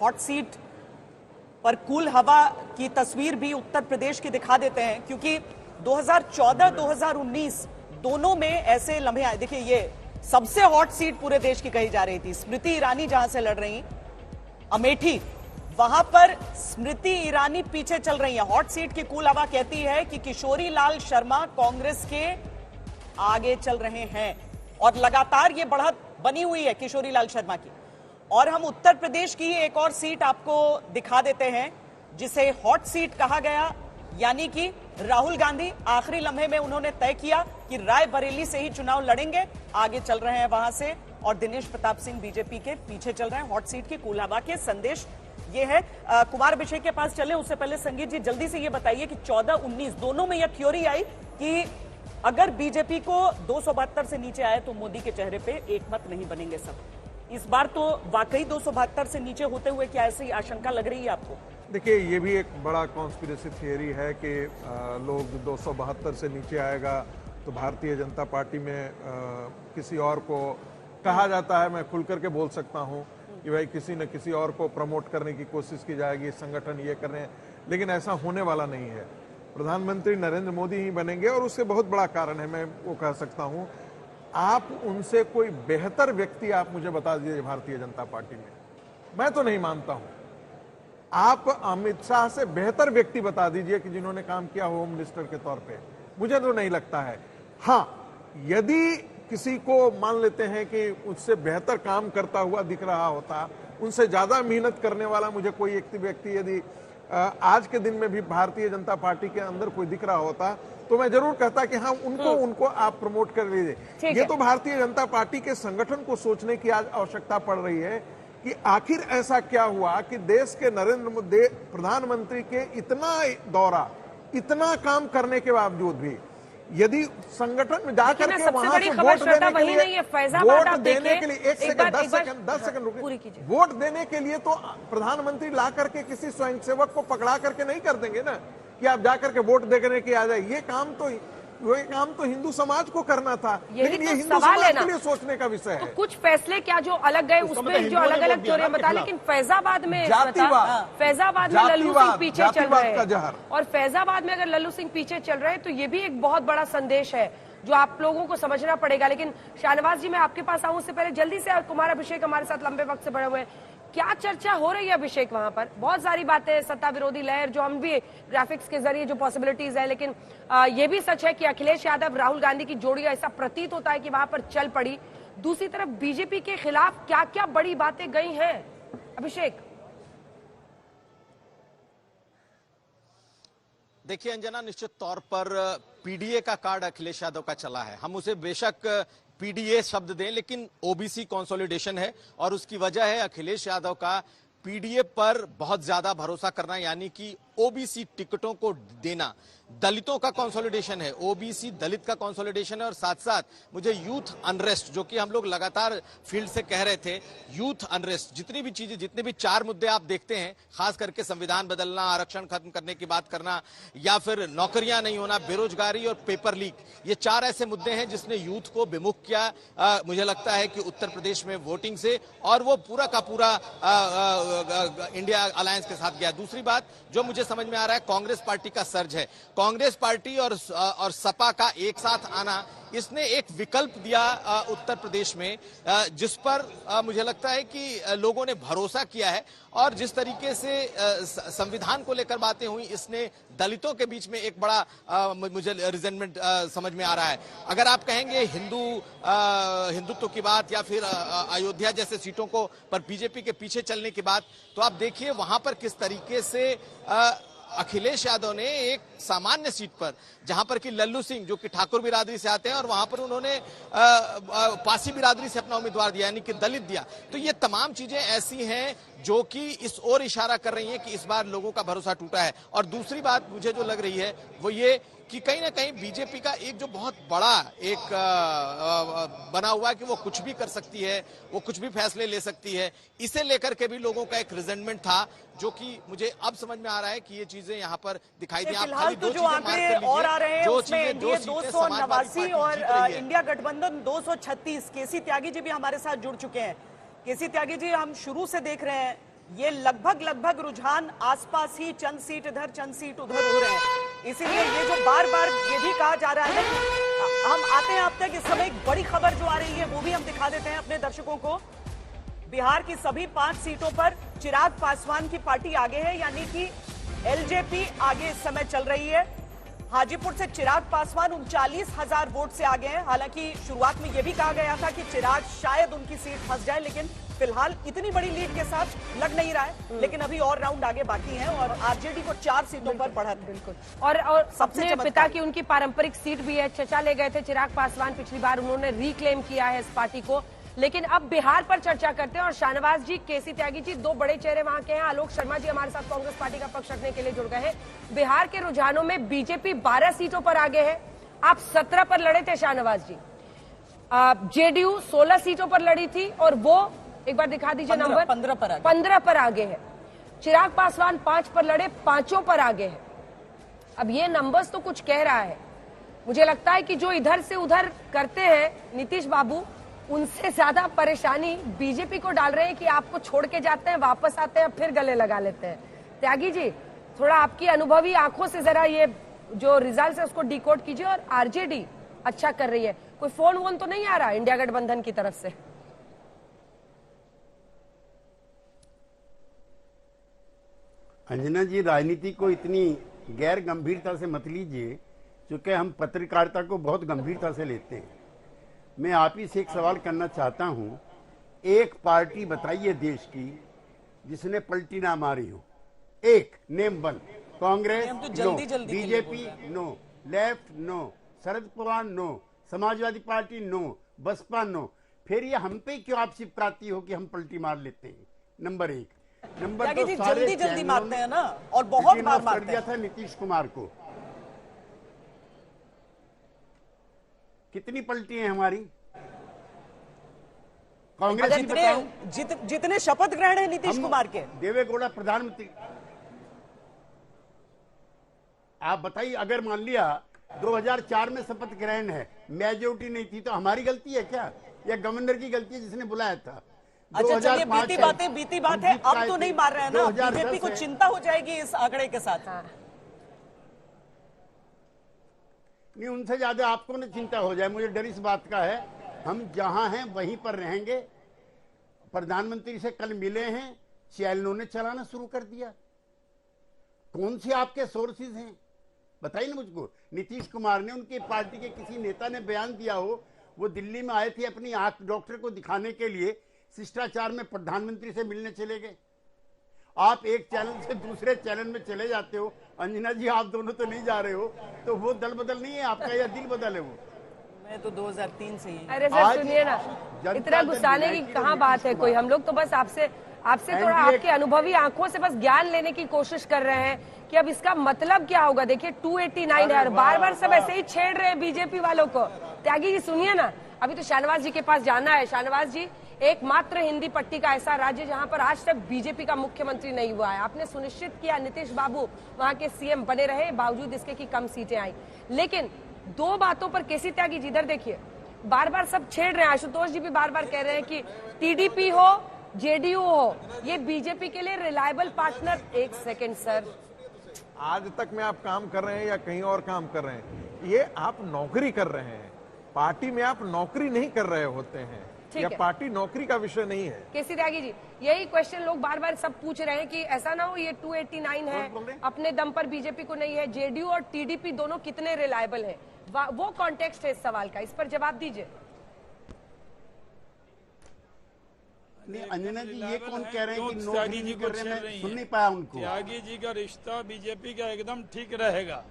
Hot seat पर cool हवा की तस्वीर भी उत्तर प्रदेश की दिखा देते हैं, क्योंकि 2014-2019 दोनों में ऐसे लम्हे आए। देखिए, ये सबसे हॉट सीट पूरे देश की कही जा रही थी। स्मृति ईरानी जहां से लड़ रही, अमेठी, वहां पर स्मृति ईरानी पीछे चल रही है। हॉट सीट की कूल हवा कहती है कि किशोरी लाल शर्मा कांग्रेस के आगे चल रहे हैं और लगातार ये बढ़त बनी हुई है किशोरी लाल शर्मा की। और हम उत्तर प्रदेश की एक और सीट आपको दिखा देते हैं जिसे हॉट सीट कहा गया, यानी कि राहुल गांधी आखिरी लम्हे में उन्होंने तय किया कि रायबरेली से ही चुनाव लड़ेंगे, आगे चल रहे हैं वहां से, और दिनेश प्रताप सिंह बीजेपी के पीछे चल रहे हैं। हॉट सीट की कूल हवा के संदेश ये है। कुमार अभिषेक के पास चले, उससे पहले संगीत जी जल्दी से ये बताइए कि 14-19 दोनों में यह थ्योरी आई कि अगर बीजेपी को 272 से नीचे आए तो मोदी के चेहरे पे एक मत नहीं बनेंगे सब। इस बार तो वाकई 272 से नीचे होते हुए क्या ऐसी आशंका लग रही है आपको? देखिए, ये भी एक बड़ा कॉन्स्पिरेसी थियरी है कि लोग 272 से नीचे आएगा तो भारतीय जनता पार्टी में किसी और को कहा जाता है। मैं खुल करके बोल सकता हूं कि भाई किसी न किसी और को प्रमोट करने की कोशिश की जाएगी, संगठन ये कर रहे हैं, लेकिन ऐसा होने वाला नहीं है। प्रधानमंत्री नरेंद्र मोदी ही बनेंगे और उससे बहुत बड़ा कारण है, मैं वो कह सकता हूं। आप उनसे कोई बेहतर व्यक्ति आप मुझे बता दीजिए भारतीय जनता पार्टी में, मैं तो नहीं मानता हूं। आप अमित शाह से बेहतर व्यक्ति बता दीजिए कि जिन्होंने काम किया होम मिनिस्टर के तौर पे, मुझे तो नहीं लगता है। हाँ, यदि किसी को मान लेते हैं कि उससे बेहतर काम करता हुआ दिख रहा होता, उनसे ज्यादा मेहनत करने वाला मुझे कोई एक व्यक्ति यदि आज के दिन में भी भारतीय जनता पार्टी के अंदर कोई दिख रहा होता तो मैं जरूर कहता कि हाँ, उनको आप प्रमोट कर लीजिए। ये तो भारतीय जनता पार्टी के संगठन को सोचने की आज आवश्यकता पड़ रही है कि आखिर ऐसा क्या हुआ कि देश के नरेंद्र मोदी प्रधानमंत्री के इतना दौरा, इतना काम करने के बावजूद भी यदि संगठन में जाकर के वहां से वोट देने के लिए, वोट देने के लिए 1 सेकंड 10 सेकंड रुकिए, वोट देने के लिए तो प्रधानमंत्री ला करके किसी स्वयंसेवक को पकड़ा करके नहीं कर देंगे ना कि आप जाकर के वोट देने के आ जाए। ये काम तो हिंदू समाज को करना था, लेकिन ये हिंदू समाज के लिए सोचने का विषय है। तो कुछ फैसले क्या जो अलग गए उसमें जो अलग अलग चोरियां बता, लेकिन फैजाबाद में लल्लू सिंह पीछे चल रहे हैं, और फैजाबाद में अगर लल्लू सिंह पीछे चल रहे हैं तो ये भी एक बहुत बड़ा संदेश है जो आप लोगों को समझना पड़ेगा। लेकिन शाहनवाज जी, मैं आपके पास आऊं उससे पहले जल्दी से कुमार अभिषेक हमारे साथ लंबे वक्त से बड़े हुए हैं, क्या चर्चा हो रही है अभिषेक वहां पर? बहुत सारी बातें, सत्ता विरोधी लहर, जो हम भी ग्राफिक्स के जरिए जो पॉसिबिलिटीज है, लेकिन ये भी सच है कि अखिलेश यादव राहुल गांधी की जोड़ी ऐसा प्रतीत होता है कि वहां पर चल पड़ी। दूसरी तरफ बीजेपी के खिलाफ क्या क्या बड़ी बातें गई हैं अभिषेक? देखिए अंजना, निश्चित तौर पर पीडीए का कार्ड अखिलेश यादव का चला है। हम उसे बेशक पीडीए शब्द दें, लेकिन ओबीसी कंसोलिडेशन है और उसकी वजह है अखिलेश यादव का पीडीए पर बहुत ज्यादा भरोसा करना, यानी कि ओबीसी टिकटों को देना। दलितों का कंसोलिडेशन है, ओबीसी दलित का कंसोलिडेशन है, और साथ साथ मुझे यूथ अनरेस्ट, जो कि हम लोग लगातार फील्ड से कह रहे थे, यूथ अनरेस्ट, जितनी भी चीजें, जितने भी 4 मुद्दे आप देखते हैं, खास करके संविधान बदलना, आरक्षण खत्म करने की बात करना, या फिर नौकरियां नहीं होना, बेरोजगारी और पेपर लीक, ये 4 ऐसे मुद्दे हैं जिसने यूथ को विमुख किया मुझे लगता है कि उत्तर प्रदेश में वोटिंग से, और वो पूरा का पूरा इंडिया अलायंस के साथ गया। दूसरी बात जो मुझे समझ में आ रहा है, कांग्रेस पार्टी का सर्ज है। कांग्रेस पार्टी और सपा का एक साथ आना, इसने एक विकल्प दिया उत्तर प्रदेश में, जिस पर मुझे लगता है कि लोगों ने भरोसा किया है। और जिस तरीके से संविधान को लेकर बातें हुई, इसने दलितों के बीच में एक बड़ा मुझे रिजेंटमेंट समझ में आ रहा है। अगर आप कहेंगे हिंदुत्व की बात या फिर अयोध्या जैसे सीटों को पर बीजेपी के पीछे चलने की बात, तो आप देखिए वहां पर किस तरीके से अखिलेश यादव ने एक सामान्य सीट पर, जहां पर कि लल्लू सिंह जो कि ठाकुर बिरादरी से आते हैं, और वहां पर उन्होंने पासी बिरादरी से अपना उम्मीदवार दिया, यानी कि दलित दिया। तो ये तमाम चीजें ऐसी हैं जो कि इस ओर इशारा कर रही हैं कि इस बार लोगों का भरोसा टूटा है। और दूसरी बात मुझे जो लग रही है वो ये कि कहीं ना कहीं बीजेपी का एक जो बहुत बड़ा एक बना हुआ है कि वो कुछ भी कर सकती है, वो कुछ भी फैसले ले सकती है, इसे लेकर के भी लोगों का एक रिजेंटमेंट था, जो कि मुझे अब समझ में आ रहा है कि ये चीजें यहाँ पर दिखाई दी। आप खाली 2 चीजें मार्क कर लीजिए, और आ रहे हैं उसमें एनडीए 289 और इंडिया गठबंधन 236। केसी त्यागी जी भी हमारे साथ जुड़ चुके हैं। केसी त्यागी जी, हम शुरू से देख रहे हैं ये लगभग रुझान आसपास ही, चंद सीट इधर चंद सीट उधर हो रहे हैं। इसीलिए ये जो बार बार ये भी कहा जा रहा है कि हम आते हैं आप तक, इस समय एक बड़ी खबर जो आ रही है वो भी हम दिखा देते हैं अपने दर्शकों को। बिहार की सभी 5 सीटों पर चिराग पासवान की पार्टी आगे है, यानी कि एलजेपी आगे इस समय चल रही है। हाजीपुर से चिराग पासवान 39,000 वोट से आगे हैं। हालांकि शुरुआत में यह भी कहा गया था कि चिराग शायद उनकी सीट फंस जाए, लेकिन फिलहाल इतनी बड़ी लीड के साथ लग नहीं रहा है। लेकिन अभी और राउंड आगे बाकी हैं और आरजेडी को 4 सीटों पर बढ़त। बिल्कुल। और सबसे पिता की उनकी पारंपरिक सीट भी है, चचा ले गए थे चिराग पासवान पिछली बार, उन्होंने रिक्लेम किया है इस पार्टी को। लेकिन अब बिहार पर चर्चा करते हैं और शाहनवाज जी, केसी त्यागी जी, 2 बड़े चेहरे वहां के हैं। आलोक शर्मा जी हमारे साथ कांग्रेस पार्टी का पक्ष रखने के लिए जुड़ गए हैं। बिहार के रुझानों में बीजेपी 12 सीटों पर आगे है, आप 17 पर लड़े थे शाहनवाज जी। जेडीयू 16 सीटों पर लड़ी थी और वो एक बार दिखा दीजिए नंबर, 15 पर आगे है। चिराग पासवान 5 पर लड़े, 5 पर आगे है। अब ये नंबर्स तो कुछ कह रहा है। मुझे लगता है कि जो इधर से उधर करते हैं नीतीश बाबू, उनसे ज्यादा परेशानी बीजेपी को डाल रहे हैं कि आपको छोड़ के जाते हैं, वापस आते हैं, फिर गले लगा लेते हैं। त्यागी जी, थोड़ा आपकी अनुभवी आंखों से जरा ये जो रिजल्ट है उसको डिकोड कीजिए। और आरजेडी अच्छा कर रही है, कोई फोन वोन तो नहीं आ रहा इंडिया गठबंधन की तरफ से? अंजना जी, राजनीति को इतनी गैर गंभीरता से मत लीजिए, क्योंकि हम पत्रकारिता को बहुत गंभीरता से लेते हैं। मैं आप ही से एक सवाल करना चाहता हूं, एक पार्टी बताइए देश की जिसने पलटी ना मारी हो। एक name 1, Congress no, BJP no, left no, Sharad Pawar no, Samajwadi Party no, BSP no. फिर ये हम पे क्यों आप चिपकाती हो कि हम पलटी मार लेते हैं? नंबर 1। नंबर 2, जल्दी मारते हैं ना, और बहुत बार मार दिया था नीतीश कुमार को। कितनी पलटी है हमारी? कांग्रेस जितने शपथ ग्रहण है नीतीश कुमार के, देवेगौड़ा प्रधानमंत्री, आप बताइए, अगर मान लिया 2004 में शपथ ग्रहण है, मेजोरिटी नहीं थी, तो हमारी गलती है क्या, या गवर्नर की गलती है जिसने बुलाया था? अच्छा चलिए, बीती बात है, अब तो नहीं मार रहे हैं ना। बीजेपी को चिंता हो जाएगी इस आंकड़े के साथ। नहीं, उनसे ज्यादा आपको न चिंता हो जाए, मुझे डर इस बात का है। हम जहां हैं वहीं पर रहेंगे। प्रधानमंत्री से कल मिले हैं, चैनलों ने चलाना शुरू कर दिया। कौन से आपके सोर्सेज हैं बताइए ना मुझको। नीतीश कुमार ने, उनकी पार्टी के किसी नेता ने बयान दिया हो, वो दिल्ली में आए थे अपनी आंख डॉक्टर को दिखाने के लिए, शिष्टाचार में प्रधानमंत्री से मिलने चले गए। आप एक चैनल से दूसरे चैनल में चले जाते हो। अंजना जी, आप दोनों तो नहीं जा रहे हो, तो वो दल बदल नहीं है आपका, या दिल बदल है वो? मैं तो 2003 से ही। अरे सर सुनिए ना, इतना गुस्साने की कहाँ बात है कोई। हम लोग तो बस आपसे थोड़ा आपके अनुभवी आंखों से बस ज्ञान लेने की कोशिश कर रहे हैं कि अब इसका मतलब क्या होगा। देखिए 289 है और बार बार सब ऐसे ही छेड़ रहे हैं बीजेपी वालों को। त्यागी जी सुनिए ना, अभी तो शाहनवाज जी के पास जाना है। शाहनवाज जी, एकमात्र हिंदी पट्टी का ऐसा राज्य जहां पर आज तक बीजेपी का मुख्यमंत्री नहीं हुआ है। आपने सुनिश्चित किया नीतीश बाबू वहां के सीएम बने रहे, बावजूद इसके कि कम सीटें आई। लेकिन 2 बातों पर केसी त्यागी जी, इधर देखिए, बार बार सब छेड़ रहे हैं। आशुतोष जी भी बार बार कह रहे हैं कि टीडीपी हो, जेडीयू हो, ये बीजेपी के लिए रिलायबल पार्टनर। एक सेकेंड सर, आज तक में आप काम कर रहे हैं या कहीं और काम कर रहे हैं, ये आप नौकरी कर रहे हैं। पार्टी में आप नौकरी नहीं कर रहे होते हैं, या पार्टी नौकरी का विषय नहीं है। केसी त्यागी जी, यही क्वेश्चन लोग बार बार सब पूछ रहे हैं कि ऐसा ना हो ये 289 है, अपने दम पर बीजेपी को नहीं है, जेडीयू और टीडीपी दोनों कितने रिलायबल हैं? वो कॉन्टेक्स्ट है इस सवाल का, इस पर जवाब दीजिए। अंजना जी, ये कौन कह रहे हैं कि त्यागी जी को सुन नहीं पाया उनको? त्यागी जी का रिश्ता बीजेपी का एकदम ठीक रहेगा।